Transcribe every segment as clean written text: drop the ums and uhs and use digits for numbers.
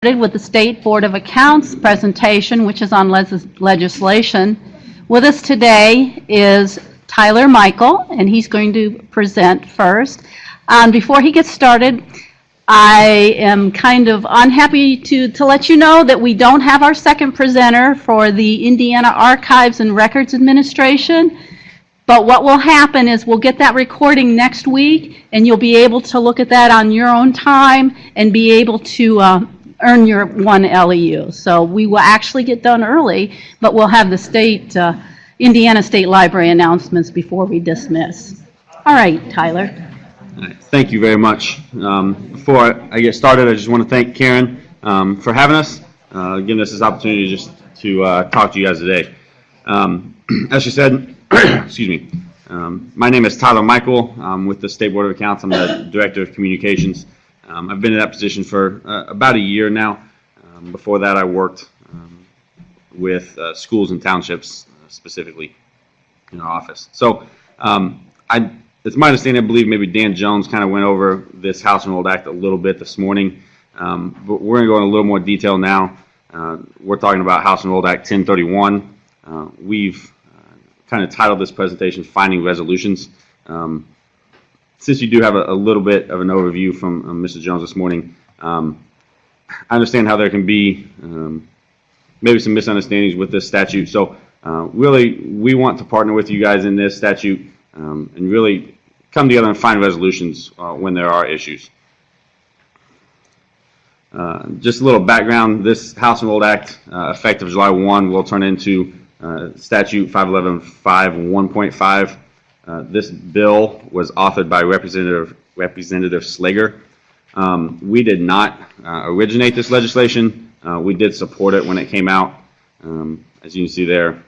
with the State Board of Accounts presentation, which is on legislation. With us today is Tyler Michael, and he's going to present first. Before he gets started, I am kind of unhappy to let you know that we don't have our second presenter for the Indiana Archives and Records Administration. But what will happen is we'll get that recording next week, and you'll be able to look at that on your own time and be able to earn your one LEU. So we will actually get done early, but we'll have the Indiana State Library announcements before we dismiss. All right, Tyler. All right, thank you very much. Before I get started, I just want to thank Karen for having us, giving us this opportunity just to talk to you guys today. As she said, excuse me, my name is Tyler Michael. I'm with the State Board of Accounts. I'm the Director of Communications. I've been in that position for about a year now. Before that, I worked with schools and townships, specifically in our office. So it's my understanding, I believe maybe Dan Jones kind of went over this House Enrolled Act a little bit this morning, but we're going to go in a little more detail now. We're talking about House Enrolled Act 1031. We've kind of titled this presentation Finding Resolutions. Since you do have a little bit of an overview from Mrs. Jones this morning, I understand how there can be maybe some misunderstandings with this statute. So really, we want to partner with you guys in this statute and really come together and find resolutions when there are issues. Just a little background, this House Enrolled Act, effective July 1, will turn into Statute 511.5 1.5. This bill was authored by Representative Slager. We did not originate this legislation. We did support it when it came out. As you can see there,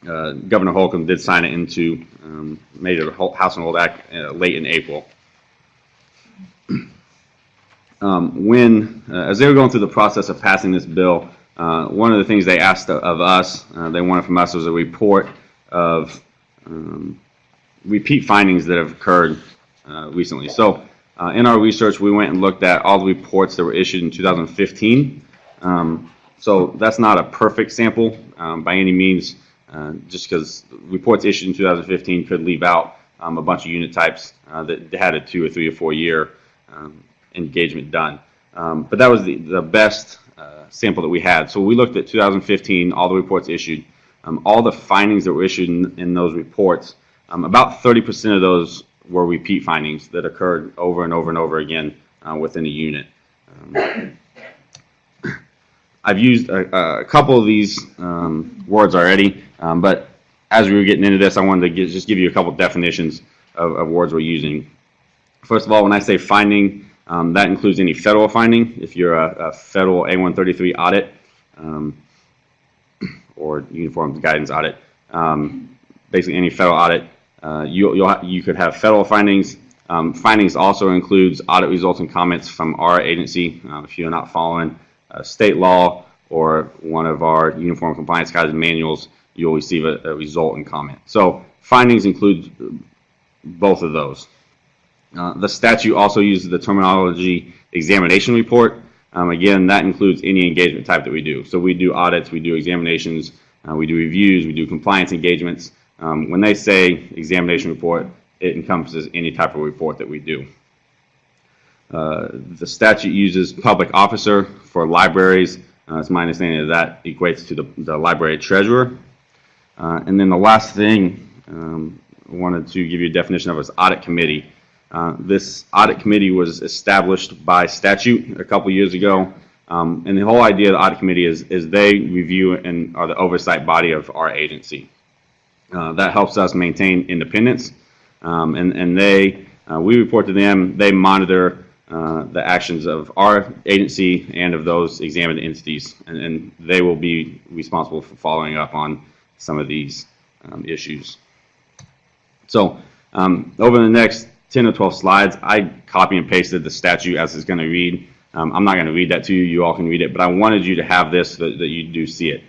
Governor Holcomb did sign it into, made it a House Enrolled Act late in April. As they were going through the process of passing this bill, one of the things they asked of us, they wanted from us, was a report of repeat findings that have occurred recently. So in our research, we went and looked at all the reports that were issued in 2015. So that's not a perfect sample by any means, just because reports issued in 2015 could leave out a bunch of unit types that had a 2 or 3 or 4 year engagement done. But that was the best sample that we had. So we looked at 2015, all the reports issued, all the findings that were issued in those reports. About 30% of those were repeat findings that occurred over and over and over again within a unit. I've used a couple of these words already, but as we were getting into this, I wanted to just give you a couple definitions of words we're using. First of all, when I say finding, that includes any federal finding. If you're a federal A133 audit or uniform guidance audit, basically any federal audit, you could have federal findings. Findings also includes audit results and comments from our agency. If you're not following state law or one of our uniform compliance guides and manuals, you'll receive a result and comment. So findings include both of those. The statute also uses the terminology examination report. Again, that includes any engagement type that we do. So we do audits, we do examinations, we do reviews, we do compliance engagements. When they say examination report, it encompasses any type of report that we do. The statute uses public officer for libraries. It's my understanding that equates to the library treasurer. And then the last thing I wanted to give you a definition of is audit committee. This audit committee was established by statute a couple years ago. And the whole idea of the audit committee is they review and are the oversight body of our agency. That helps us maintain independence. And we report to them. They monitor the actions of our agency and of those examined entities. And they will be responsible for following up on some of these issues. So over the next 10 or 12 slides, I copy and pasted the statute as it's going to read. I'm not going to read that to you. You all can read it. But I wanted you to have this so that you do see it.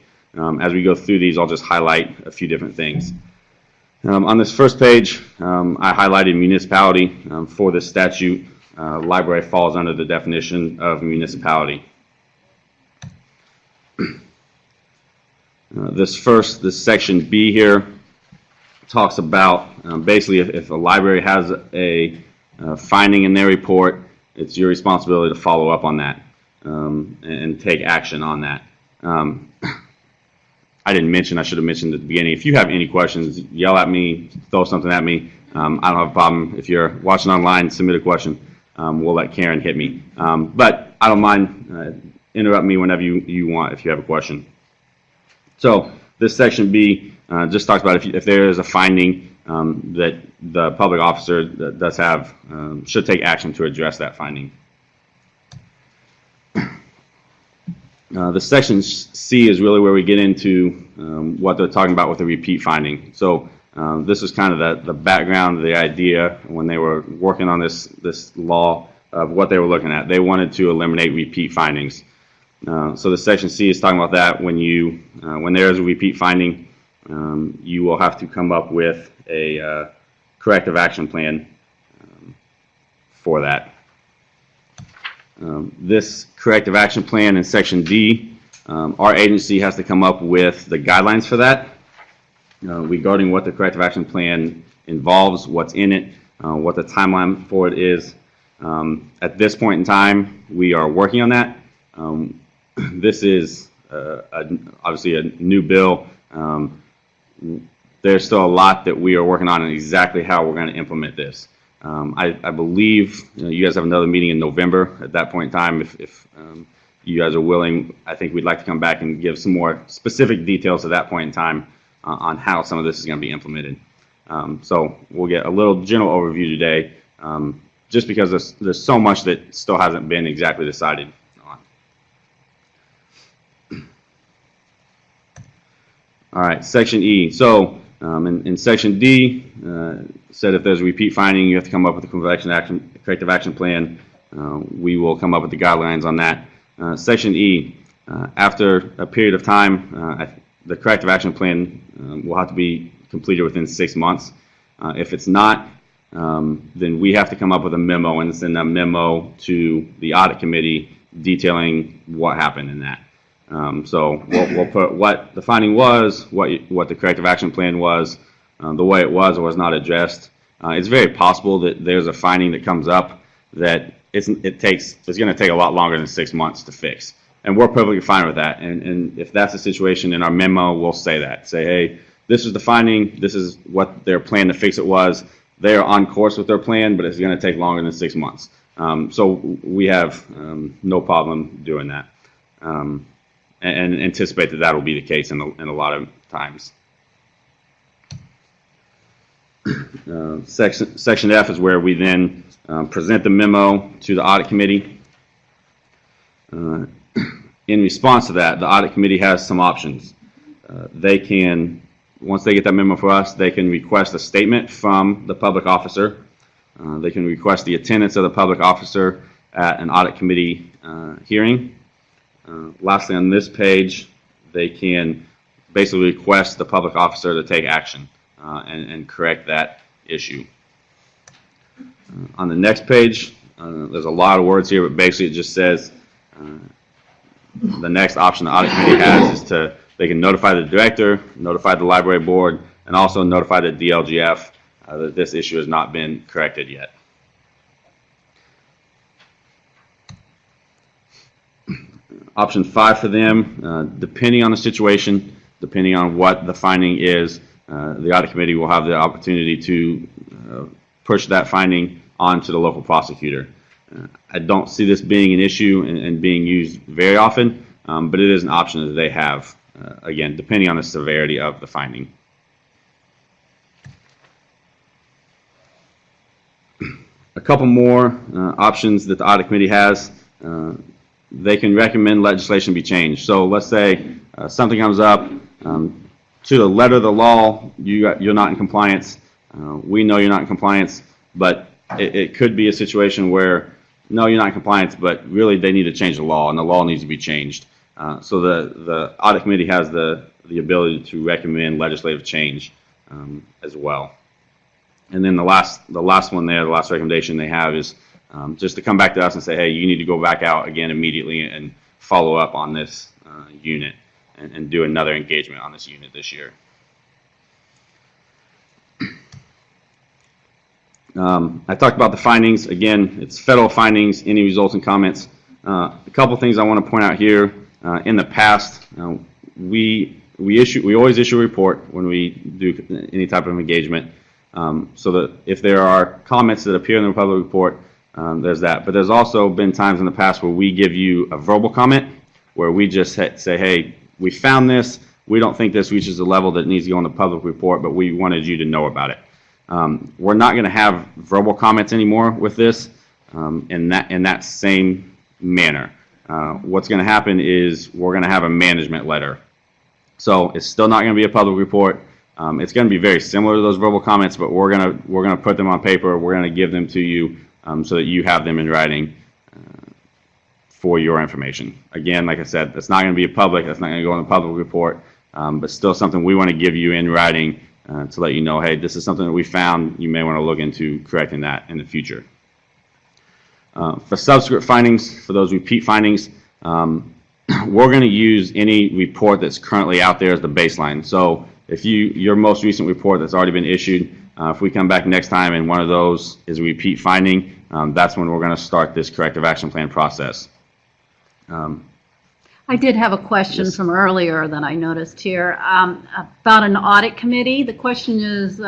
As we go through these, I'll just highlight a few different things. On this first page, I highlighted municipality. For this statute, library falls under the definition of municipality. This section B here talks about basically if a library has a finding in their report, it's your responsibility to follow up on that and take action on that. I didn't mention, I should have mentioned at the beginning, if you have any questions, yell at me, throw something at me. I don't have a problem. If you're watching online, submit a question. We'll let Karen hit me. But I don't mind, interrupt me whenever you want if you have a question. So this section B just talks about if there is a finding that the public officer does have, should take action to address that finding. The section C is really where we get into what they're talking about with the repeat finding. So this is kind of the background, the idea when they were working on this law of what they were looking at. They wanted to eliminate repeat findings. So the section C is talking about that when there is a repeat finding, you will have to come up with a corrective action plan for that. This corrective action plan in section D, our agency has to come up with the guidelines for that regarding what the corrective action plan involves, what's in it, what the timeline for it is. At this point in time, we are working on that. This is obviously a new bill. There's still a lot that we are working on and exactly how we're going to implement this. I believe you guys have another meeting in November. At that point in time, if you guys are willing, I think we'd like to come back and give some more specific details at that point in time on how some of this is going to be implemented. So we'll get a little general overview today, just because there's so much that still hasn't been exactly decided on. All right, section E. So in section D, said if there's a repeat finding, you have to come up with a corrective action plan. We will come up with the guidelines on that. Section E, after a period of time, the corrective action plan will have to be completed within 6 months. If it's not, then we have to come up with a memo and send a memo to the audit committee detailing what happened in that. So we'll put what the finding was, what the corrective action plan was, the way it was or was not addressed. It's very possible that there's a finding that comes up that it's going to take a lot longer than 6 months to fix. And we're perfectly fine with that. And if that's the situation, in our memo, we'll say that. Say, hey, this is the finding. This is what their plan to fix it was. They're on course with their plan, but it's going to take longer than 6 months. So we have no problem doing that. And anticipate that will be the case in a lot of times. Section F is where we then present the memo to the audit committee. In response to that, the audit committee has some options. They can, once they get that memo for us, they can request a statement from the public officer. They can request the attendance of the public officer at an audit committee hearing. Lastly, on this page, they can basically request the public officer to take action and correct that issue. On the next page, there's a lot of words here, but basically it just says the next option the audit committee has is they can notify the director, notify the library board, and also notify the DLGF that this issue has not been corrected yet. Option 5 for them, depending on the situation, depending on what the finding is, the audit committee will have the opportunity to push that finding on to the local prosecutor. I don't see this being an issue and being used very often, but it is an option that they have, again, depending on the severity of the finding. A couple more options that the audit committee has. They can recommend legislation be changed. So let's say something comes up to the letter of the law, you're not in compliance. We know you're not in compliance, but it could be a situation where no, you're not in compliance, but really they need to change the law, and the law needs to be changed. So the audit committee has the ability to recommend legislative change as well. And then the last one there, the last recommendation they have is just to come back to us and say, hey, you need to go back out again immediately and follow up on this unit. and do another engagement on this unit this year. I talked about the findings. Again, it's federal findings, any resulting comments. A couple things I want to point out here. In the past, we always issue a report when we do any type of engagement, so that if there are comments that appear in the public report, there's that. But there's also been times in the past where we give you a verbal comment, where we just say, hey, we found this. We don't think this reaches the level that needs to go in the public report, but we wanted you to know about it. We're not going to have verbal comments anymore with this in that same manner. What's going to happen is we're going to have a management letter. So it's still not going to be a public report. It's going to be very similar to those verbal comments, but we're going to put them on paper. We're going to give them to you so that you have them in writing for your information. Again, like I said, that's not going to be public. That's not going to go in the public report, but still something we want to give you in writing to let you know, hey, this is something that we found. You may want to look into correcting that in the future. For subsequent findings, for those repeat findings, we're going to use any report that's currently out there as the baseline. So if your most recent report that's already been issued, if we come back next time and one of those is a repeat finding, that's when we're going to start this corrective action plan process. I did have a question from earlier that I noticed here about an audit committee. The question is,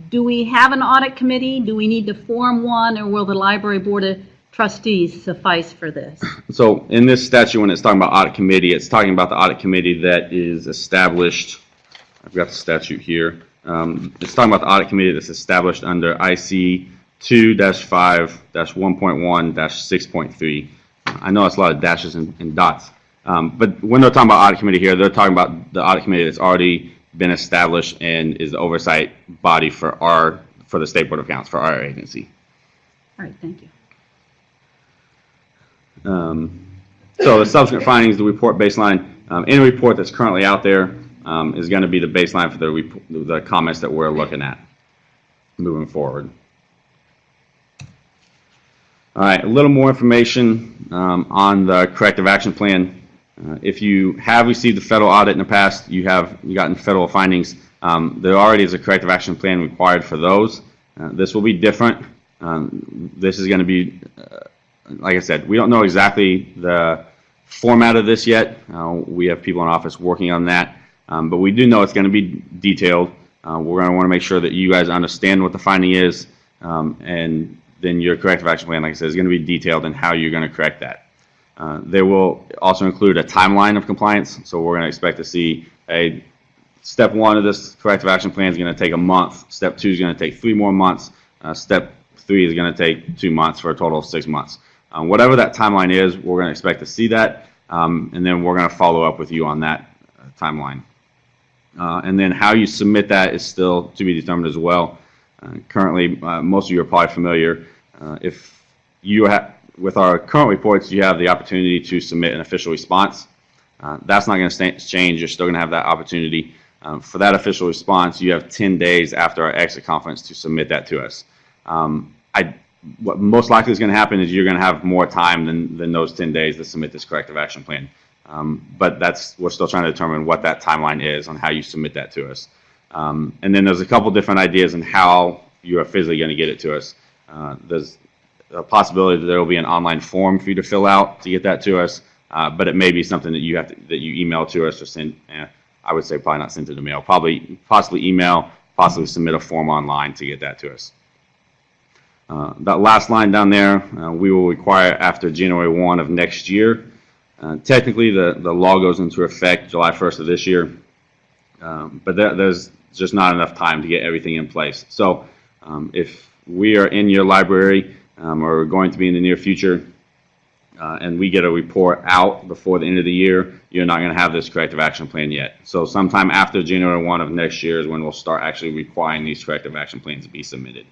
do we have an audit committee? Do we need to form one, or will the library board of trustees suffice for this? So in this statute, when it's talking about audit committee, it's talking about the audit committee that is established. I've got the statute here. It's talking about the audit committee that's established under IC 2-5-1.1-6.3. I know it's a lot of dashes and dots. But when they're talking about audit committee here, they're talking about the audit committee that's already been established and is the oversight body for the State Board of Accounts, for our agency. All right, thank you. So the subsequent findings, the report baseline, any report that's currently out there is going to be the baseline for the comments that we're looking at moving forward. All right, a little more information on the corrective action plan. If you have received the federal audit in the past, you gotten federal findings, there already is a corrective action plan required for those. This will be different. This is going to be, like I said, we don't know exactly the format of this yet. We have people in office working on that, but we do know it's going to be detailed. We're going to want to make sure that you guys understand what the finding is, and then your corrective action plan, like I said, is going to be detailed in how you're going to correct that. They will also include a timeline of compliance, so we're going to expect to see step 1 of this corrective action plan is going to take a month, step 2 is going to take 3 more months, step 3 is going to take 2 months, for a total of 6 months. Whatever that timeline is, we're going to expect to see that, and then we're going to follow up with you on that timeline. And then how you submit that is still to be determined as well. Currently, most of you are probably familiar. If you have, with our current reports, you have the opportunity to submit an official response. That's not going to change. You're still going to have that opportunity. For that official response, you have 10 days after our exit conference to submit that to us. What most likely is going to happen is you're going to have more time than those 10 days to submit this corrective action plan. But we're still trying to determine what that timeline is on how you submit that to us. And then there's a couple different ideas on how you are physically going to get it to us. There's a possibility that there will be an online form for you to fill out to get that to us, but it may be something that you email to us or send. I would say probably not send to the mail. Possibly email, possibly submit a form online to get that to us. That last line down there, we will require after January 1 of next year. Technically, the law goes into effect July 1st of this year, but there's just not enough time to get everything in place. So if we are in your library or going to be in the near future, and we get a report out before the end of the year, you're not going to have this corrective action plan yet. So sometime after January 1 of next year is when we'll start actually requiring these corrective action plans to be submitted.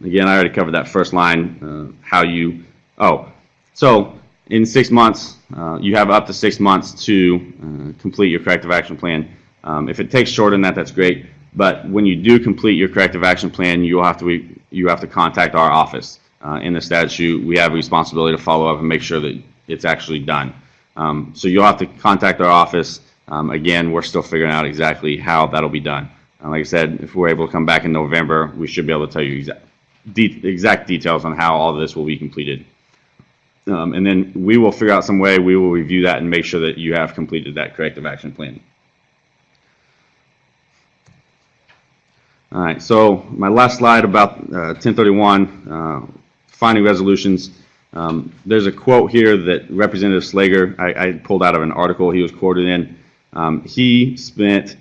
Again, I already covered that first line, so in 6 months, you have up to 6 months to complete your corrective action plan. If it takes shorter than that, that's great. But when you do complete your corrective action plan, you'll have to you have to contact our office. In the statute, we have a responsibility to follow up and make sure that it's actually done. So you'll have to contact our office. Again, we're still figuring out exactly how that'll be done. Like I said, if we're able to come back in November, we should be able to tell you exact details on how all of this will be completed. And then we will figure out some way, we will review that and make sure that you have completed that corrective action plan. All right, so my last slide about 1031, finding resolutions. There's a quote here that Representative Slager, I pulled out of an article he was quoted in. He spent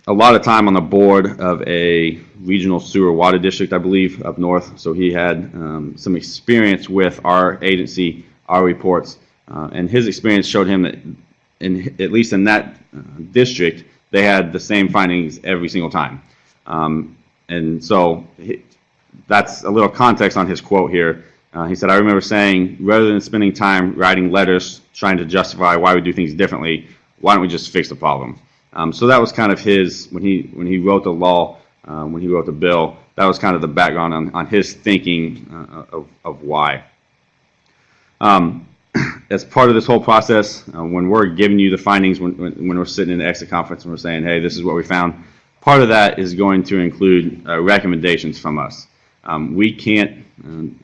a lot of time on the board of a regional sewer water district, I believe, up north. So he had some experience with our agency, our reports, and his experience showed him that, at least in that district, they had the same findings every single time. And so that's a little context on his quote here. He said, "I remember saying, rather than spending time writing letters trying to justify why we do things differently, why don't we just fix the problem?" So that was kind of his, when he wrote the law, when he wrote the bill, that was kind of the background on his thinking of why. As part of this whole process, when we're giving you the findings, when we're sitting in the exit conference and we're saying, hey, this is what we found, part of that is going to include recommendations from us. We can't,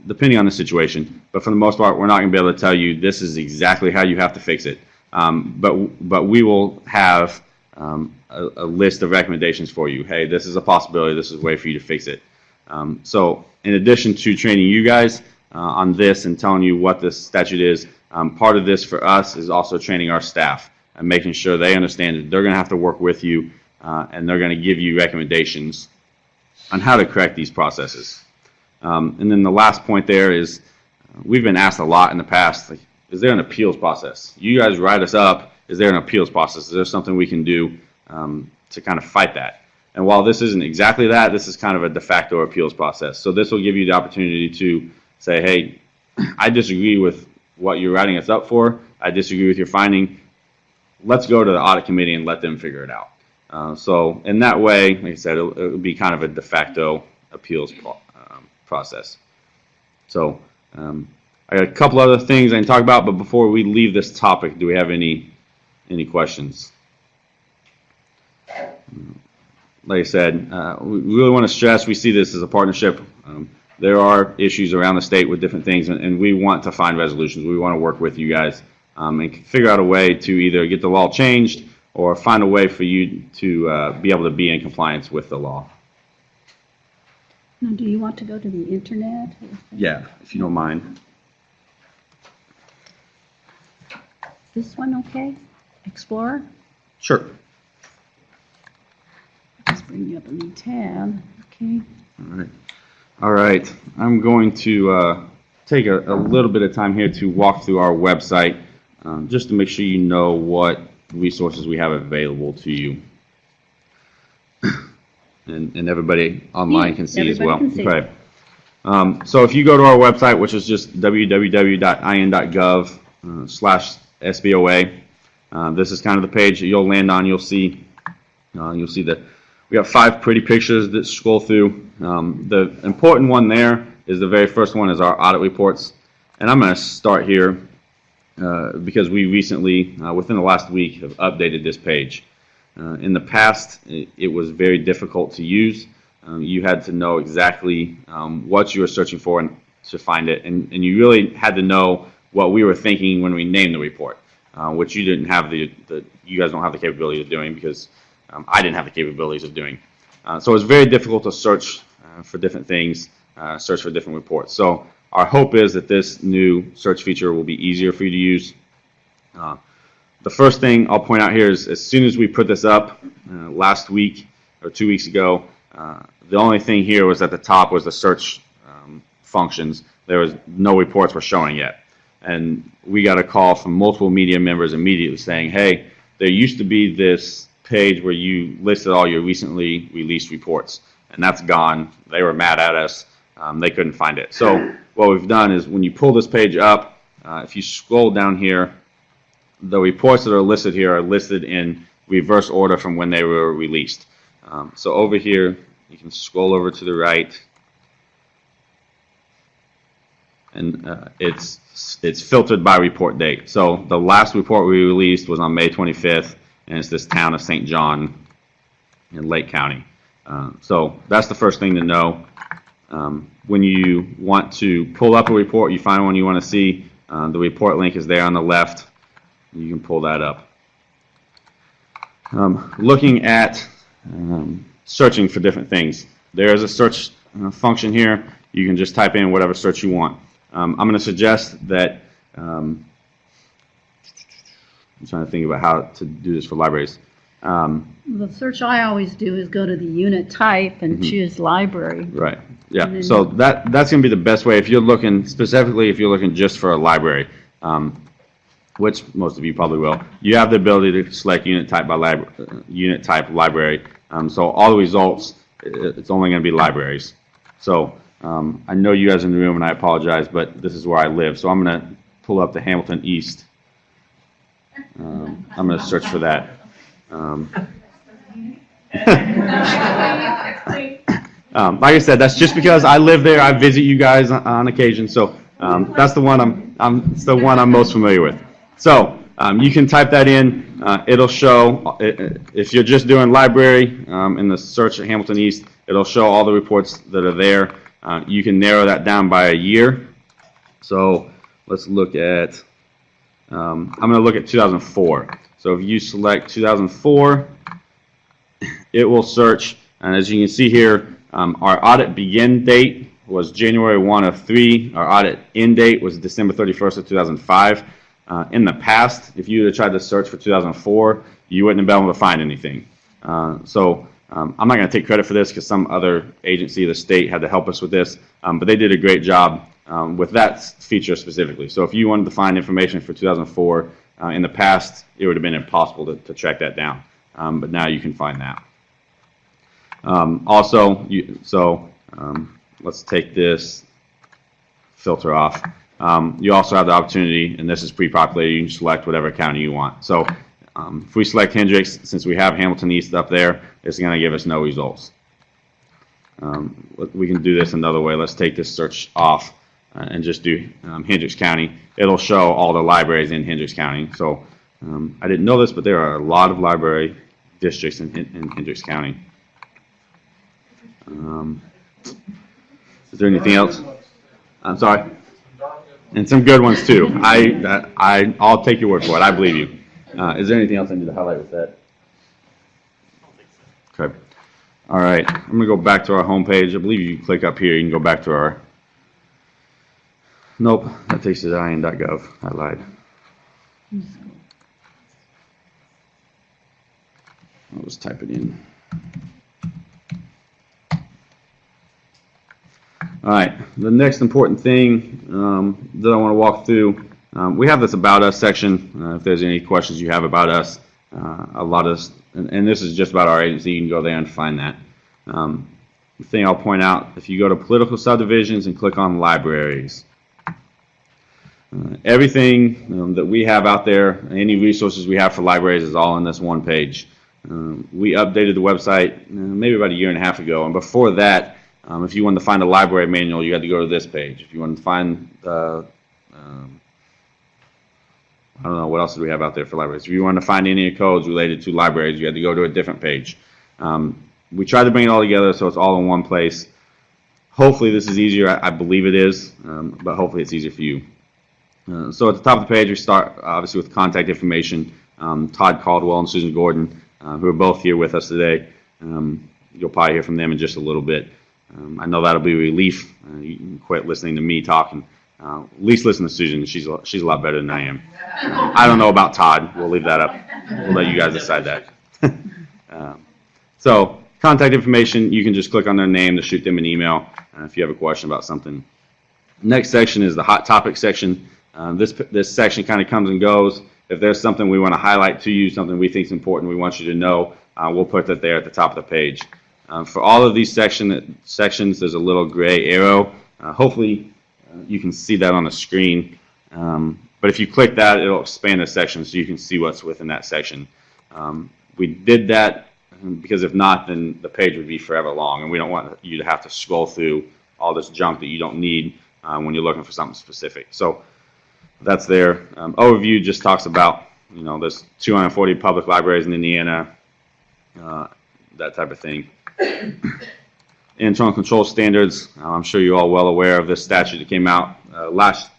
depending on the situation, but for the most part, we're not going to be able to tell you this is exactly how you have to fix it. But we will have a list of recommendations for you. Hey, this is a possibility. This is a way for you to fix it. So in addition to training you guys on this and telling you what this statute is, part of this for us is also training our staff and making sure they understand that they're going to have to work with you and they're going to give you recommendations on how to correct these processes. And then the last point there is we've been asked a lot in the past, like, is there an appeals process? You guys write us up. Is there an appeals process? Is there something we can do to kind of fight that? And while this isn't exactly that, this is kind of a de facto appeals process. So this will give you the opportunity to say, hey, I disagree with what you're writing us up for. I disagree with your finding. Let's go to the audit committee and let them figure it out. So in that way, like I said, it would be kind of a de facto appeals process. So I got a couple other things I can talk about, but before we leave this topic, do we have any questions? Like I said, we really want to stress we see this as a partnership. There are issues around the state with different things, and we want to find resolutions. We want to work with you guys and figure out a way to either get the law changed or find a way for you to be able to be in compliance with the law. Now, do you want to go to the internet? Yeah, if you don't mind. This one okay? Explorer? Sure. Just bring you up a new tab. Okay. All right. I'm going to take a little bit of time here to walk through our website just to make sure you know what resources we have available to you. And everybody online can see as well. Can see. Okay. So if you go to our website, which is just www.in.gov/SBOA, this is kind of the page that you'll land on. You'll see that we got 5 pretty pictures that scroll through. The important one there is the very first one is our audit reports. And I'm going to start here because we recently, within the last week, have updated this page. In the past, it was very difficult to use. You had to know exactly what you were searching for and to find it. And you really had to know what we were thinking when we named the report, which you didn't have you guys don't have the capability of doing because I didn't have the capabilities of doing. So it's very difficult to search for different things, search for different reports. So our hope is that this new search feature will be easier for you to use. The first thing I'll point out here is as soon as we put this up last week or 2 weeks ago, the only thing here was at the top was the search functions. There was no reports were showing yet. And we got a call from multiple media members immediately saying, hey, there used to be this page where you listed all your recently released reports, and that's gone. They were mad at us. They couldn't find it. So what we've done is when you pull this page up, if you scroll down here, the reports that are listed here are listed in reverse order from when they were released. So over here, you can scroll over to the right, and it's filtered by report date. So the last report we released was on May 25th, and it's this town of St. John in Lake County. So that's the first thing to know. When you want to pull up a report, you find one you want to see, the report link is there on the left. You can pull that up. Looking at searching for different things. There is a search function here. You can just type in whatever search you want. I'm going to suggest that I'm trying to think about how to do this for libraries. The search I always do is go to the unit type and choose library. Right. Yeah. So that's going to be the best way if you're looking specifically if you're looking just for a library, which most of you probably will. You have the ability to select unit type by unit type library. So all the results, it's only going to be libraries. So I know you guys in the room, and I apologize, but this is where I live. So I'm going to pull up the Hamilton East. I'm going to search for that. Like I said, that's just because I live there. I visit you guys on occasion, so that's the one it's the one I'm most familiar with. So you can type that in. It'll show if you're just doing library in the search at Hamilton East. It'll show all the reports that are there. You can narrow that down by a year. So let's look at. I'm going to look at 2004. So if you select 2004, it will search, and as you can see here, our audit begin date was January 1 of 3. Our audit end date was December 31st of 2005. In the past, if you had tried to search for 2004, you wouldn't have been able to find anything. So I'm not going to take credit for this because some other agency of the state had to help us with this, but they did a great job with that feature specifically. So if you wanted to find information for 2004 in the past, it would have been impossible to track that down, but now you can find that. Let's take this filter off. You also have the opportunity, and this is pre-populated, you can select whatever county you want. So if we select Hendricks, since we have Hamilton East up there, it's going to give us no results. We can do this another way. Let's take this search off and just do Hendricks County. It'll show all the libraries in Hendricks County. So I didn't know this, but there are a lot of library districts in Hendricks County. Is there anything else? I'm sorry? And some good ones too. I'll take your word for it. I believe you. Is there anything else I need to highlight with that? Okay. All right. I'm going to go back to our home page. I believe you click up here, you can go back to our. Nope, that takes you to in.gov. I lied. I'll just type it in. All right, the next important thing that I want to walk through, we have this About Us section. If there's any questions you have about us, and this is just about our agency, you can go there and find that. The thing I'll point out, if you go to political subdivisions and click on libraries, everything that we have out there, any resources we have for libraries is all on this one page. We updated the website maybe about a year and a half ago, and before that, if you wanted to find a library manual, you had to go to this page. If you wanted to find, I don't know, what else do we have out there for libraries? If you wanted to find any codes related to libraries, you had to go to a different page. We tried to bring it all together so it's all in one place. Hopefully this is easier. I believe it is, but hopefully it's easier for you. So at the top of the page, we start obviously with contact information. Todd Caldwell and Susan Gordon, who are both here with us today. You'll probably hear from them in just a little bit. I know that'll be a relief. You can quit listening to me talk and at least listen to Susan. She's a lot better than I am. I don't know about Todd. We'll leave that up. We'll let you guys decide that. So contact information, you can just click on their name to shoot them an email if you have a question about something. Next section is the hot topic section. This section kind of comes and goes. If there's something we want to highlight to you, something we think is important, we want you to know, we'll put that there at the top of the page. For all of these sections, there's a little gray arrow. Hopefully, you can see that on the screen. But if you click that, it'll expand the section so you can see what's within that section. We did that because if not, then the page would be forever long, and we don't want you to have to scroll through all this junk that you don't need. when you're looking for something specific. So that's there. Overview just talks about, there's 240 public libraries in Indiana, that type of thing. Internal control standards. I'm sure you're all well aware of this statute that came out last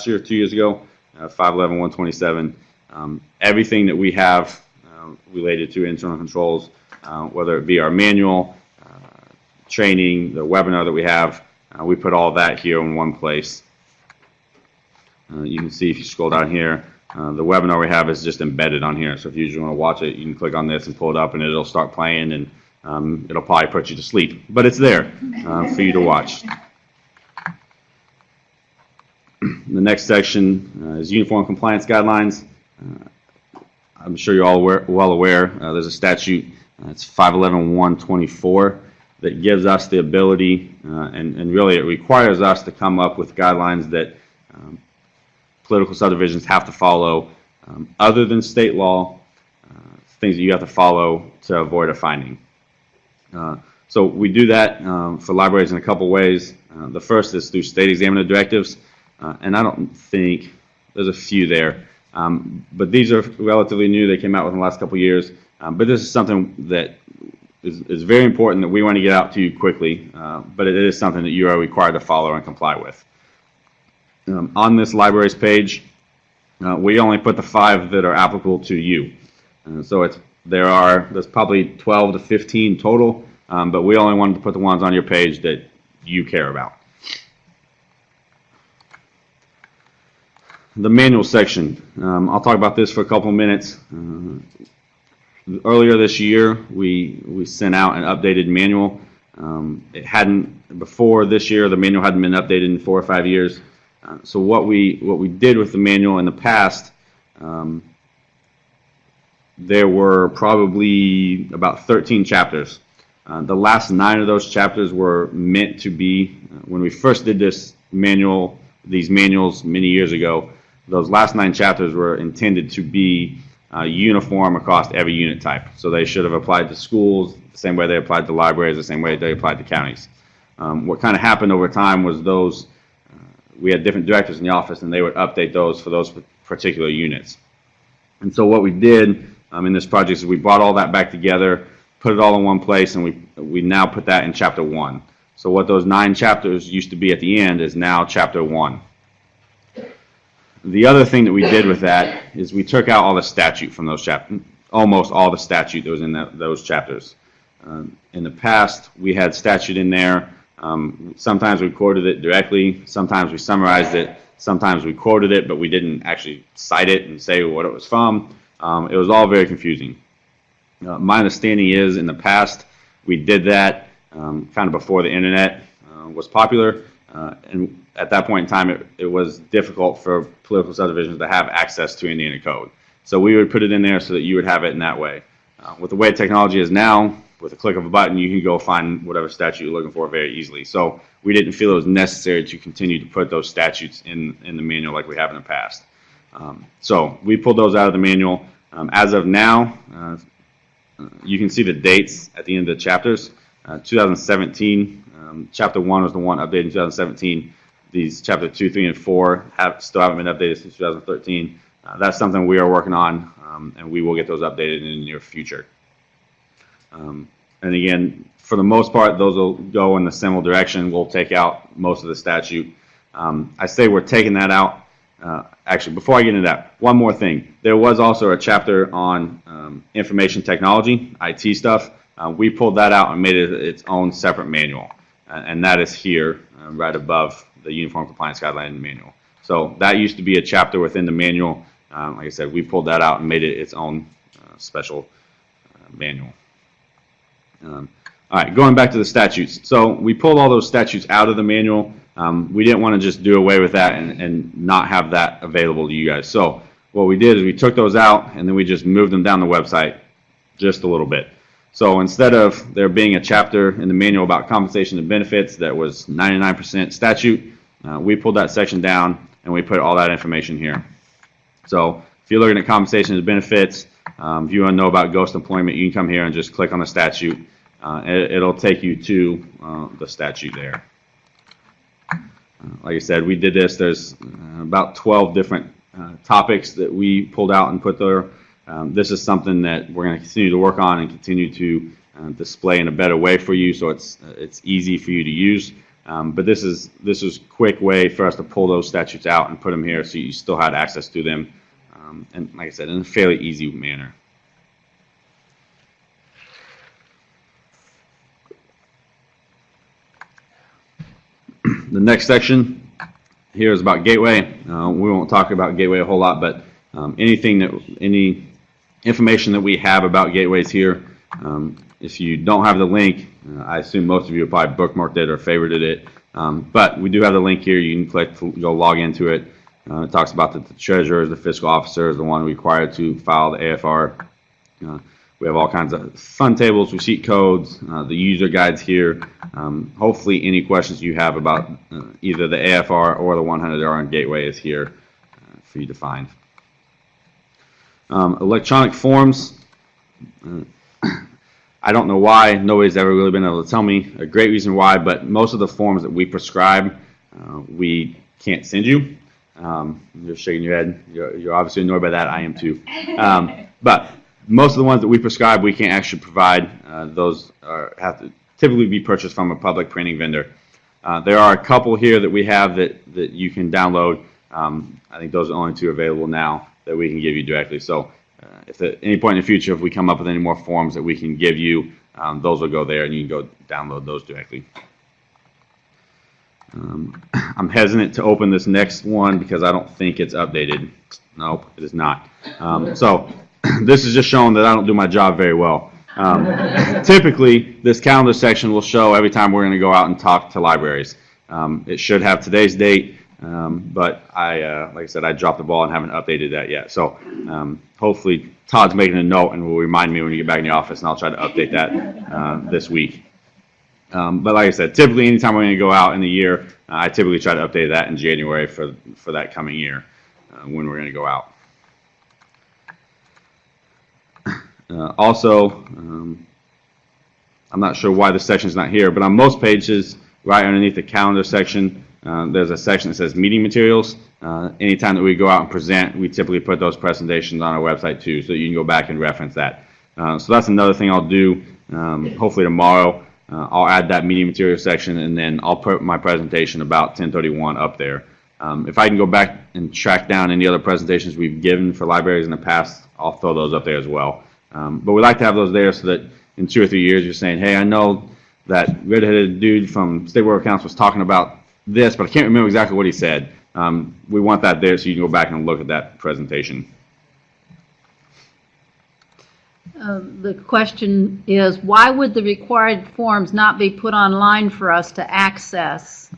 year, 2 years ago, 511-127. Everything that we have related to internal controls, whether it be our manual, training, the webinar that we have, we put all that here in one place. You can see if you scroll down here, the webinar we have is just embedded on here. So if you just want to watch it, you can click on this and pull it up, and it'll start playing, and it'll probably put you to sleep. But it's there for you to watch. The next section is uniform compliance guidelines. I'm sure you're all well aware. There's a statute, it's 511-124, that gives us the ability, and really it requires us to come up with guidelines that political subdivisions have to follow, other than state law, things that you have to follow to avoid a finding. So we do that for libraries in a couple ways. The first is through state examiner directives, and I don't think there's a few there, but these are relatively new. They came out within the last couple years, but this is something that is very important that we want to get out to you quickly, but it is something that you are required to follow and comply with. On this libraries page, we only put the 5 that are applicable to you. So there's probably 12 to 15 total, but we only wanted to put the ones on your page that you care about. The manual section. I'll talk about this for a couple of minutes. Earlier this year, we sent out an updated manual. Before this year, the manual hadn't been updated in 4 or 5 years. So what we did with the manual in the past, there were probably about 13 chapters. The last 9 of those chapters were meant to be, when we first did these manuals many years ago, those last 9 chapters were intended to be uniform across every unit type. So they should have applied to schools the same way they applied to libraries, the same way they applied to counties. What kind of happened over time was we had different directors in the office, and they would update those for those particular units. And so what we did in this project is we brought all that back together, put it all in one place, and we now put that in Chapter 1. So what those 9 chapters used to be at the end is now Chapter 1. The other thing that we did with that is we took out all the statute from those chapters, almost all the statute that was in those chapters. In the past, we had statute in there. Sometimes we quoted it directly, sometimes we summarized it, sometimes we quoted it, but we didn't actually cite it and say what it was from. It was all very confusing. My understanding is in the past we did that kind of before the internet was popular, and at that point in time it was difficult for political subdivisions to have access to Indiana code. So we would put it in there so that you would have it in that way. With the way technology is now, with a click of a button, you can go find whatever statute you're looking for very easily. So we didn't feel it was necessary to continue to put those statutes in the manual like we have in the past. So we pulled those out of the manual. As of now, you can see the dates at the end of the chapters. 2017, Chapter 1 was the one updated in 2017. These Chapter 2, 3, and 4 still haven't been updated since 2013. That's something we are working on, and we will get those updated in the near future. And again, for the most part, those will go in the similar direction. We'll take out most of the statute. I say we're taking that out. Actually, before I get into that, one more thing. There was also a chapter on information technology, IT stuff. We pulled that out and made it its own separate manual. And that is here, right above the Uniform Compliance Guideline manual. So that used to be a chapter within the manual. Like I said, we pulled that out and made it its own special manual. All right, going back to the statutes. So we pulled all those statutes out of the manual. We didn't want to just do away with that and not have that available to you guys. So what we did is we took those out, and then we just moved them down the website just a little bit. So instead of there being a chapter in the manual about compensation and benefits that was 99% statute, we pulled that section down, and we put all that information here. So if you're looking at compensation and benefits, if you want to know about ghost employment, you can come here and just click on the statute. It'll take you to the statute there. Like I said, we did this. There's about 12 different topics that we pulled out and put there. This is something that we're going to continue to work on and continue to display in a better way for you, so it's easy for you to use. But this is a quick way for us to pull those statutes out and put them here, so you still had access to them, and like I said, in a fairly easy manner. The next section here is about Gateway. We won't talk about Gateway a whole lot, but any information that we have about Gateways here. If you don't have the link, I assume most of you have probably bookmarked it or favorited it. But we do have the link here. You can click to go log into it. It talks about the treasurer, the fiscal officer is the one required to file the AFR. We have all kinds of fun tables, receipt codes, the user guides here. Hopefully any questions you have about either the AFR or the 100R on Gateway is here for you to find. Electronic forms. I don't know why. Nobody's ever really been able to tell me a great reason why, but most of the forms that we prescribe, we can't send you. You're shaking your head. You're obviously annoyed by that. I am too. But most of the ones that we prescribe, we can't actually provide. Those have to typically be purchased from a public printing vendor. There are a couple here that we have that you can download. I think those are the only two available now that we can give you directly. So if at any point in the future, if we come up with any more forms that we can give you, those will go there and you can go download those directly. I'm hesitant to open this next one because I don't think it's updated. No, it is not. So this is just showing that I don't do my job very well. Typically, this calendar section will show every time we're going to go out and talk to libraries. It should have today's date, but like I said, I dropped the ball and haven't updated that yet. So hopefully Todd's making a note and will remind me when you get back in the office, and I'll try to update that this week. But like I said, typically anytime we're going to go out in the year, I typically try to update that in January for that coming year when we're going to go out. Also, I'm not sure why this section is not here, but on most pages, right underneath the calendar section, there's a section that says meeting materials. Anytime that we go out and present, we typically put those presentations on our website too, so you can go back and reference that. So that's another thing I'll do. Hopefully tomorrow, I'll add that meeting material section, and then I'll put my presentation about 1031 up there. If I can go back and track down any other presentations we've given for libraries in the past, I'll throw those up there as well. But we like to have those there so that in 2 or 3 years you're saying, hey, I know that red-headed dude from State Board of Accounts was talking about this, but I can't remember exactly what he said. We want that there so you can go back and look at that presentation. The question is, why would the required forms not be put online for us to access?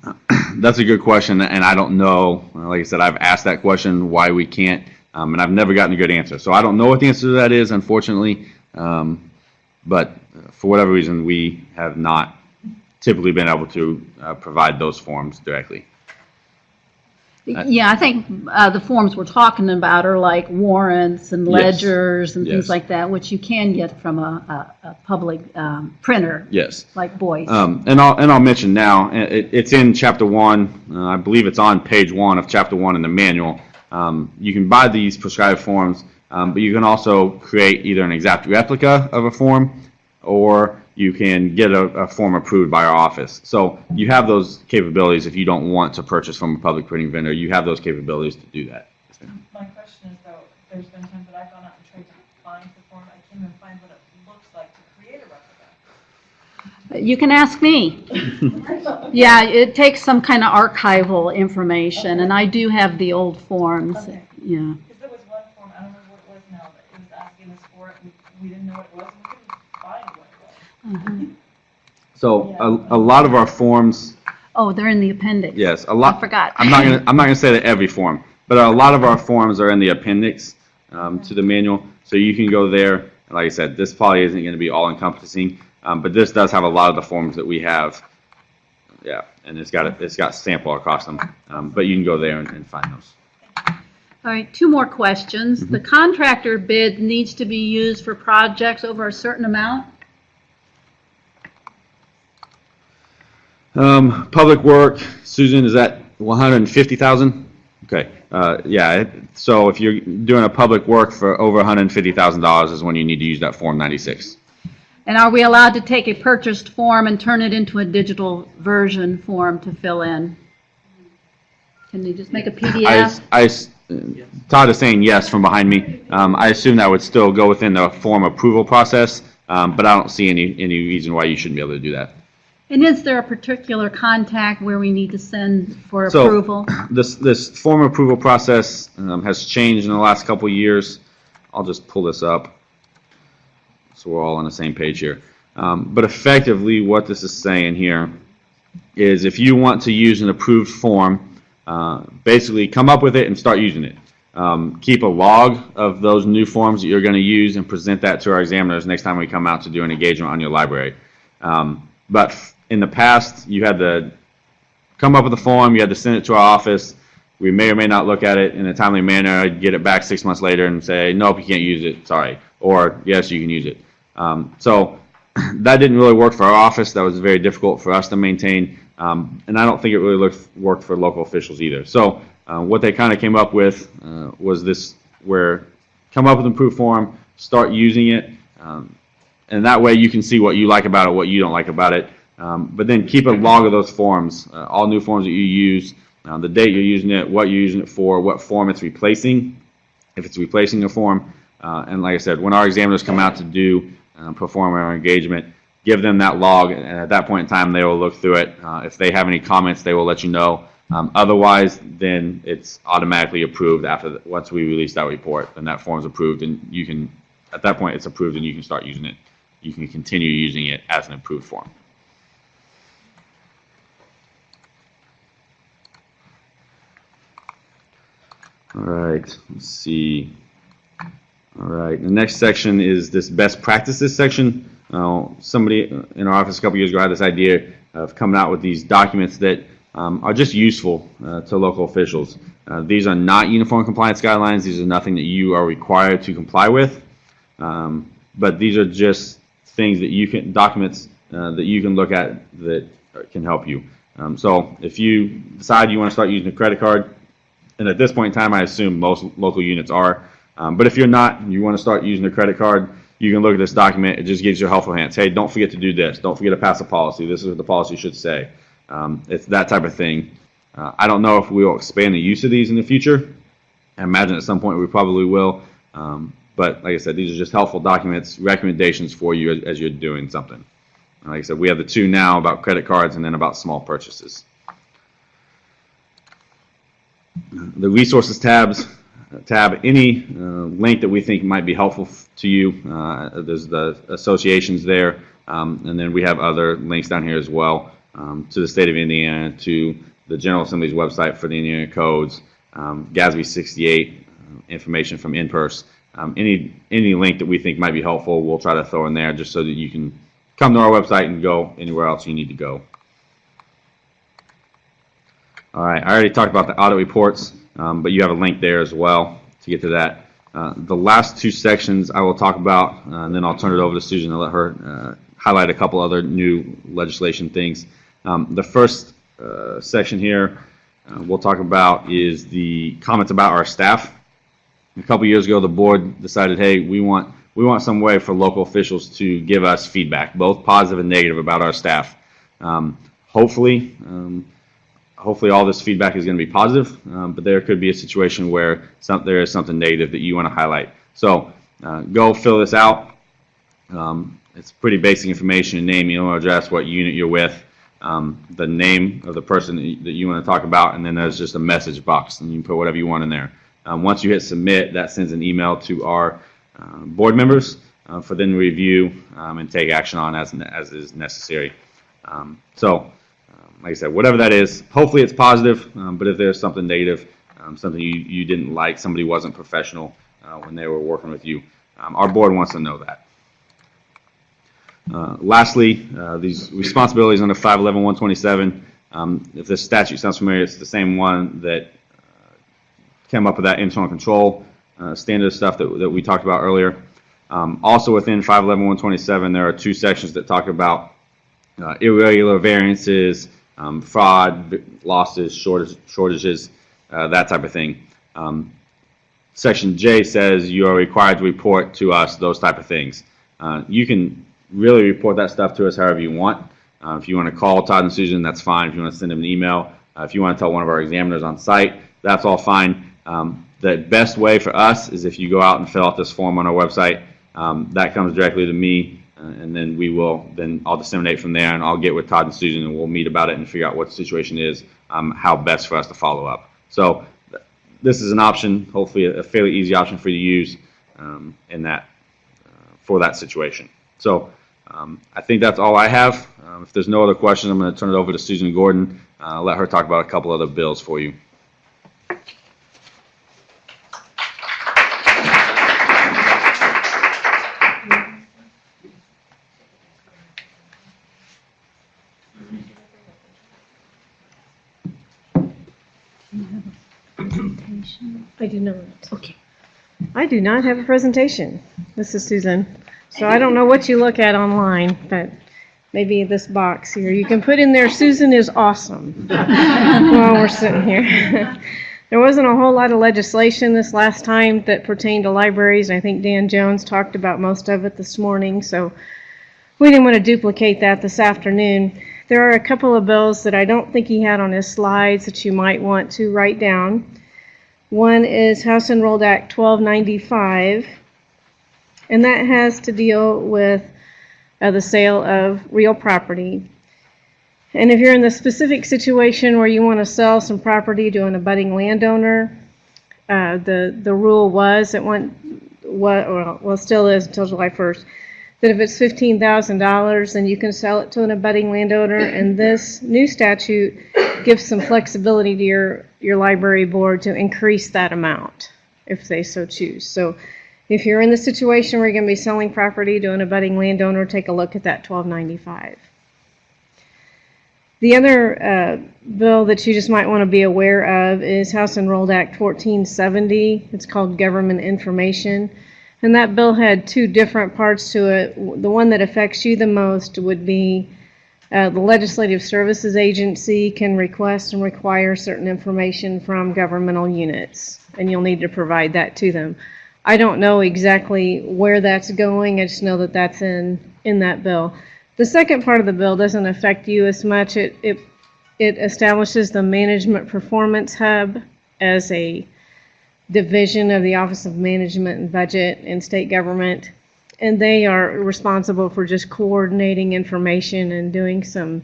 That's a good question, and I don't know. Like I said, I've asked that question, why we can't, and I've never gotten a good answer. So I don't know what the answer to that is, unfortunately, but for whatever reason, we have not typically been able to provide those forms directly. Yeah, I think the forms we're talking about are like warrants and ledgers and things like that, which you can get from a public printer. Yes. Like Boyce. And I'll mention now, it's in Chapter 1. I believe it's on page 1 of Chapter 1 in the manual. You can buy these prescribed forms, but you can also create either an exact replica of a form, or you can get a form approved by our office. So you have those capabilities if you don't want to purchase from a public printing vendor. You have those capabilities to do that. My question is, though, there's been times that I've gone out and tried to find the form. I can't even find what it looks like to create a replica. You can ask me. Yeah, it takes some kind of archival information, and I do have the old forms. Okay. Yeah. Because there was one form, I don't remember what it was now, but it was asking us for it, and we didn't know what it was, and we couldn't find what it was. So a lot of our forms. Oh, they're in the appendix. Yes, a lot. I forgot. I'm not gonna say that every form, but a lot of our forms are in the appendix to the manual. So you can go there. And like I said, this probably isn't going to be all encompassing, but this does have a lot of the forms that we have. Yeah, and it's got sample across them, but you can go there and find those. All right, 2 more questions. The contractor bid needs to be used for projects over a certain amount. Public work, Susan, is that 150,000? Okay, yeah, so if you're doing a public work for over $150,000 is when you need to use that Form 96. And are we allowed to take a purchased form and turn it into a digital version form to fill in? Can you just make a PDF? Todd is saying yes from behind me. I assume that would still go within the form approval process, but I don't see any reason why you shouldn't be able to do that. And is there a particular contact where we need to send for So, approval? This form approval process has changed in the last couple of years. I'll just pull this up so we're all on the same page here. But effectively, what this is saying here is if you want to use an approved form, basically come up with it and start using it. Keep a log of those new forms that you're going to use and present that to our examiners next time we come out to do an engagement on your library. But in the past, you had to come up with a form, you had to send it to our office. We may or may not look at it in a timely manner. I'd get it back 6 months later and say, nope, you can't use it, sorry. Or, yes, you can use it. So that didn't really work for our office. That was very difficult for us to maintain. And I don't think it really worked for local officials either. So what they kind of came up with was this, where come up with an approved form, start using it, and that way you can see what you like about it, what you don't like about it. But then keep a log of those forms, all new forms that you use, the date you're using it, what you're using it for, what form it's replacing, if it's replacing a form. And like I said, when our examiners come out to perform our engagement, give them that log, and at that point in time, they will look through it. If they have any comments, they will let you know. Otherwise, then it's automatically approved once we release that report. Then that form is approved, and you can, at that point, it's approved, and you can start using it. You can continue using it as an approved form. All right, let's see. All right, the next section is this best practices section. Somebody in our office a couple years ago had this idea of coming out with these documents that are just useful to local officials. These are not uniform compliance guidelines. These are nothing that you are required to comply with. But these are just things that you can, documents that you can look at that can help you. So if you decide you want to start using a credit card, and at this point in time, I assume most local units are, but if you're not, and you want to start using a credit card, you can look at this document. It just gives you a helpful hint. Hey, don't forget to do this. Don't forget to pass a policy. This is what the policy should say. It's that type of thing. I don't know if we will expand the use of these in the future. I imagine at some point we probably will. But like I said, these are just helpful documents, recommendations for you as you're doing something. Like I said, we have the two now about credit cards and then about small purchases. The resources tab, any link that we think might be helpful to you. There's the associations there, and then we have other links down here as well to the state of Indiana, to the General Assembly's website for the Indiana codes, GASB 68, information from INPERS. Any link that we think might be helpful, we'll try to throw in there just so that you can come to our website and go anywhere else you need to go. All right, I already talked about the audit reports, but you have a link there as well to get to that. The last two sections I will talk about, and then I'll turn it over to Susan and let her highlight a couple other new legislation things. The first section here we'll talk about is the comments about our staff. A couple years ago, the board decided, hey, we want some way for local officials to give us feedback, both positive and negative, about our staff. Hopefully all this feedback is going to be positive, but there could be a situation where there is something negative that you want to highlight. So go fill this out. It's pretty basic information: name, email address, what unit you're with, the name of the person that you want to talk about, and then there's just a message box, and you can put whatever you want in there. Once you hit submit, that sends an email to our board members for them to review and take action on as is necessary. Like I said, whatever that is, hopefully it's positive, but if there's something negative, something you didn't like, somebody wasn't professional when they were working with you, our board wants to know that. Lastly, these responsibilities under 511-127, if this statute sounds familiar, it's the same one that came up with that internal control standard stuff that we talked about earlier. Also within 511-127, there are two sections that talk about irregular variances, fraud, losses, shortages, that type of thing. Section J says you are required to report to us those type of things. You can really report that stuff to us however you want. If you want to call Todd and Susan, that's fine. If you want to send them an email, if you want to tell one of our examiners on site, that's all fine. The best way for us is if you go out and fill out this form on our website. That comes directly to me, and then I'll disseminate from there, and I'll get with Todd and Susan, and we'll meet about it and figure out what the situation is, how best for us to follow up. So this is an option, hopefully a fairly easy option for you to use for that situation. So I think that's all I have. If there's no other questions, I'm going to turn it over to Susan Gordon, let her talk about a couple other bills for you. I do not. Okay. I do not have a presentation. This is Susan. So I don't know what you look at online, but maybe this box here. You can put in there, Susan is awesome, while we're sitting here. There wasn't a whole lot of legislation this last time that pertained to libraries. I think Dan Jones talked about most of it this morning, so we didn't want to duplicate that this afternoon. There are a couple of bills that I don't think he had on his slides that you might want to write down. One is House Enrolled Act 1295, and that has to deal with the sale of real property. And if you're in the specific situation where you want to sell some property to an abutting landowner, the rule was at still is until July 1st, that if it's $15,000, then you can sell it to an abutting landowner. And this new statute gives some flexibility to your library board to increase that amount if they so choose. So if you're in the situation where you're going to be selling property to an abutting landowner, take a look at that 1295. The other bill that you just might want to be aware of is House Enrolled Act 1470. It's called Government Information. And that bill had two different parts to it. The one that affects you the most would be the Legislative Services Agency can request and require certain information from governmental units, and you'll need to provide that to them. I don't know exactly where that's going. I just know that that's in that bill. The second part of the bill doesn't affect you as much. It establishes the Management Performance Hub as a division of the Office of Management and Budget in state government, and they are responsible for just coordinating information and doing some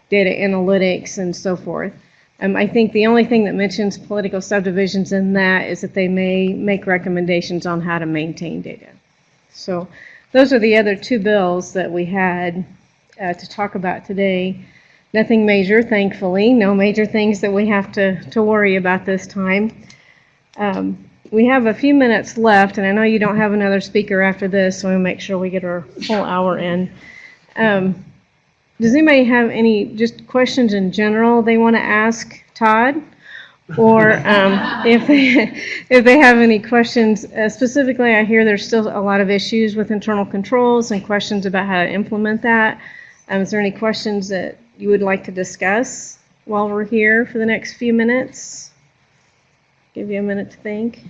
data analytics and so forth. I think the only thing that mentions political subdivisions in that is that they may make recommendations on how to maintain data. So those are the other two bills that we had to talk about today. Nothing major, thankfully. No major things that we have to worry about this time. We have a few minutes left, and I know you don't have another speaker after this, so we'll make sure we get our full hour in. Does anybody have any just questions in general they want to ask Todd? Or if they have any questions, specifically I hear there's still a lot of issues with internal controls and questions about how to implement that. Is there any questions that you would like to discuss while we're here for the next few minutes? Give you a minute to think.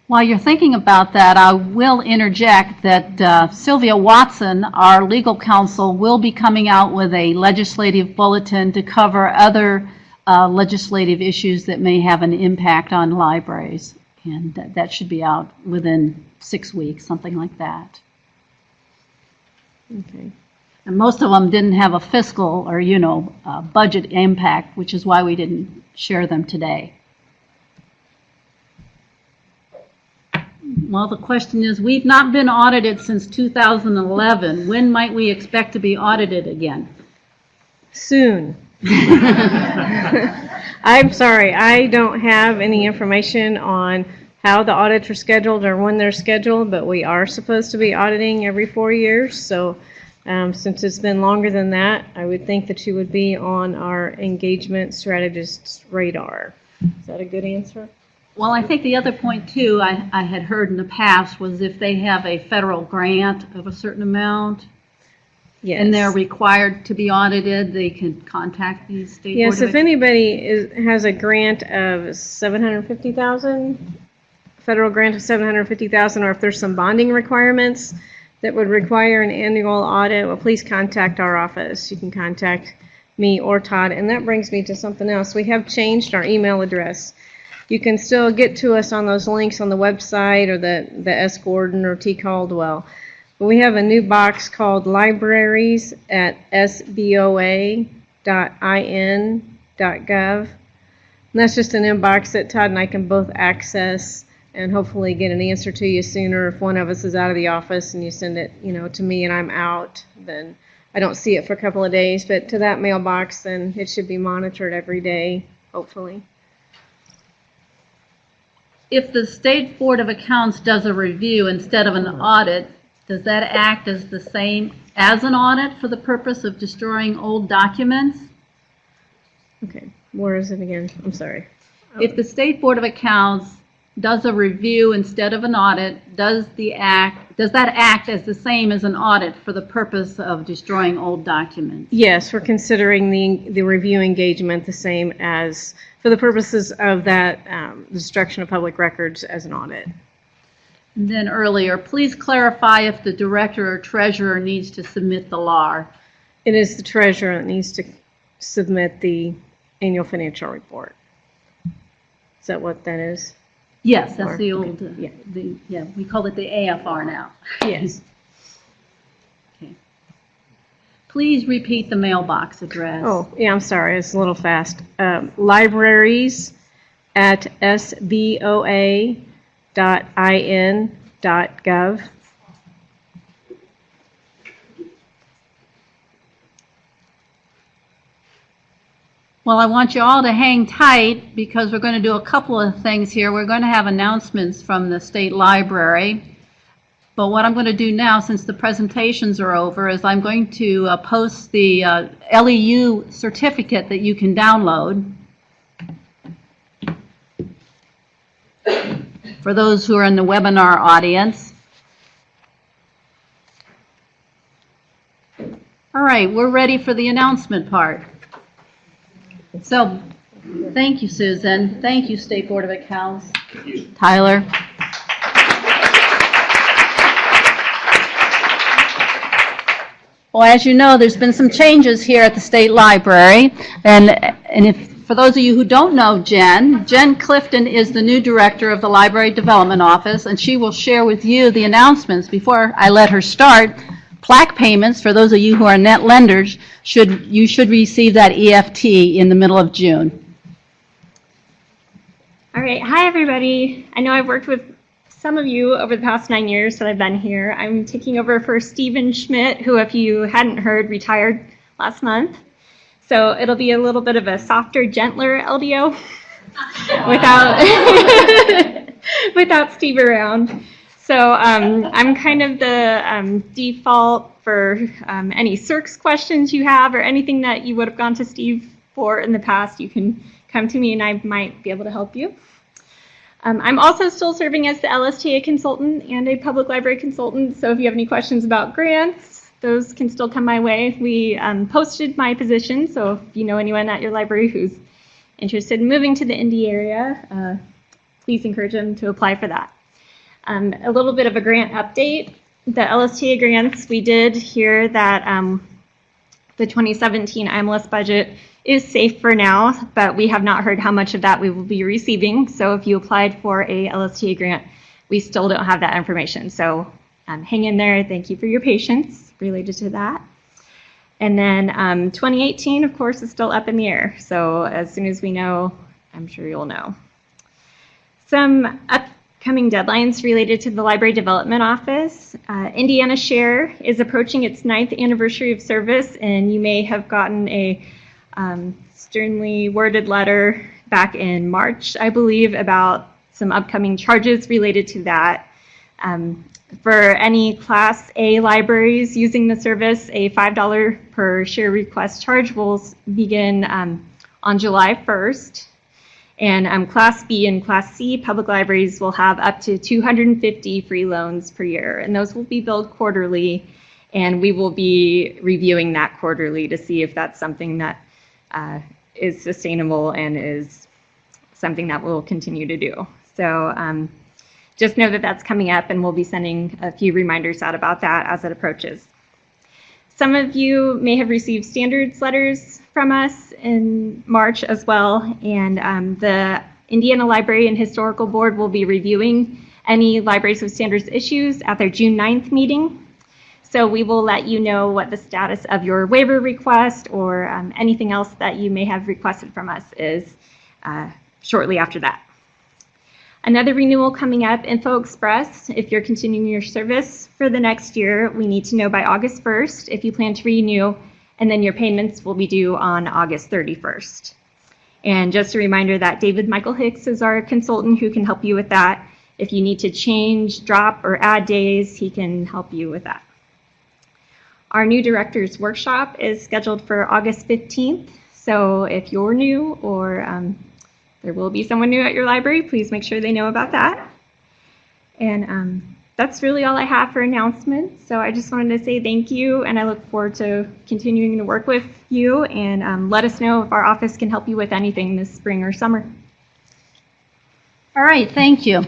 While you're thinking about that, I will interject that Sylvia Watson, our legal counsel, will be coming out with a legislative bulletin to cover other legislative issues that may have an impact on libraries. And that should be out within 6 weeks, something like that. Okay. And most of them didn't have a fiscal or, budget impact, which is why we didn't share them today. Well, the question is, we've not been audited since 2011. When might we expect to be audited again? Soon. I'm sorry, I don't have any information on how the audits are scheduled or when they're scheduled, but we are supposed to be auditing every 4 years. So since it's been longer than that, I would think that you would be on our engagement strategist's radar. Is that a good answer? Well, I think the other point, too, I had heard in the past was if they have a federal grant of a certain amount. Yes. and they're required to be audited, they can contact the State Board Yes, of if anybody has a grant of 750,000, federal grant of 750,000, or if there's some bonding requirements that would require an annual audit, well, please contact our office. You can contact me or Todd, and that brings me to something else. We have changed our email address. You can still get to us on those links on the website or the S. Gordon or T. Caldwell. But we have a new box called libraries@sboa.in.gov. And that's just an inbox that Todd and I can both access and hopefully get an answer to you sooner. If one of us is out of the office and you send it, to me and I'm out, then I don't see it for a couple of days. But to that mailbox, then it should be monitored every day, hopefully. If the State Board of Accounts does a review instead of an audit, does that act as the same as an audit for the purpose of destroying old documents? Okay, where is it again? I'm sorry. If the State Board of Accounts does a review instead of an audit, does that act as the same as an audit for the purpose of destroying old documents? Yes, we're considering the review engagement the same as, for the purposes of that destruction of public records, as an audit. And then earlier, please clarify if the director or treasurer needs to submit the LAR. It is the treasurer that needs to submit the annual financial report. Is that what that is? Yes, that's the old, yeah. we call it the AFR now. Yes. Okay. Please repeat the mailbox address. Oh, yeah, I'm sorry, it's a little fast. libraries@sboa.in.gov. Well, I want you all to hang tight because we're going to do a couple of things here. We're going to have announcements from the State Library. But what I'm going to do now, since the presentations are over, is I'm going to post the LEU certificate that you can download for those who are in the webinar audience. All right, we're ready for the announcement part. So, thank you, Susan. Thank you, State Board of Accounts. Tyler. Well, as you know, there's been some changes here at the State Library. And if for those of you who don't know Jen Clifton is the new director of the Library Development Office, and she will share with you the announcements. Before I let her start, plaque payments, for those of you who are net lenders, you should receive that EFT in the middle of June. All right, hi everybody. I know I've worked with some of you over the past 9 years that I've been here. I'm taking over for Stephen Schmidt, who, if you hadn't heard, retired last month. So it'll be a little bit of a softer, gentler LDO without Steve around. So I'm kind of the default for any CERCS questions you have or anything that you would have gone to Steve for in the past. You can come to me and I might be able to help you. I'm also still serving as the LSTA consultant and a public library consultant. So if you have any questions about grants, those can still come my way. We posted my position. So if you know anyone at your library who's interested in moving to the Indy area, please encourage them to apply for that. A little bit of a grant update. The LSTA grants, we did hear that the 2017 IMLS budget is safe for now, but we have not heard how much of that we will be receiving. So if you applied for a LSTA grant, we still don't have that information. So hang in there. Thank you for your patience related to that. And then 2018, of course, is still up in the air. So as soon as we know, I'm sure you'll know. Some upcoming deadlines related to the Library Development Office. Indiana Share is approaching its 9th anniversary of service, and you may have gotten a sternly worded letter back in March, I believe, about some upcoming charges related to that. For any Class A libraries using the service, a $5 per share request charge will begin on July 1st. And Class B and Class C public libraries will have up to 250 free loans per year, and those will be billed quarterly. And we will be reviewing that quarterly to see if that's something that is sustainable and is something that we'll continue to do. So just know that that's coming up, and we'll be sending a few reminders out about that as it approaches. Some of you may have received standards letters from us in March as well, and the Indiana Library and Historical Board will be reviewing any Libraries with Standards issues at their June 9th meeting. So we will let you know what the status of your waiver request or anything else that you may have requested from us is shortly after that. Another renewal coming up, Info Express. If you're continuing your service for the next year, we need to know by August 1st if you plan to renew, and then your payments will be due on August 31st. And just a reminder that David Michael Hicks is our consultant who can help you with that. If you need to change, drop, or add days, he can help you with that. Our new director's workshop is scheduled for August 15th. So if you're new or there will be someone new at your library, please make sure they know about that. And that's really all I have for announcements. So I just wanted to say thank you, and I look forward to continuing to work with you, and let us know if our office can help you with anything this spring or summer. All right, thank you.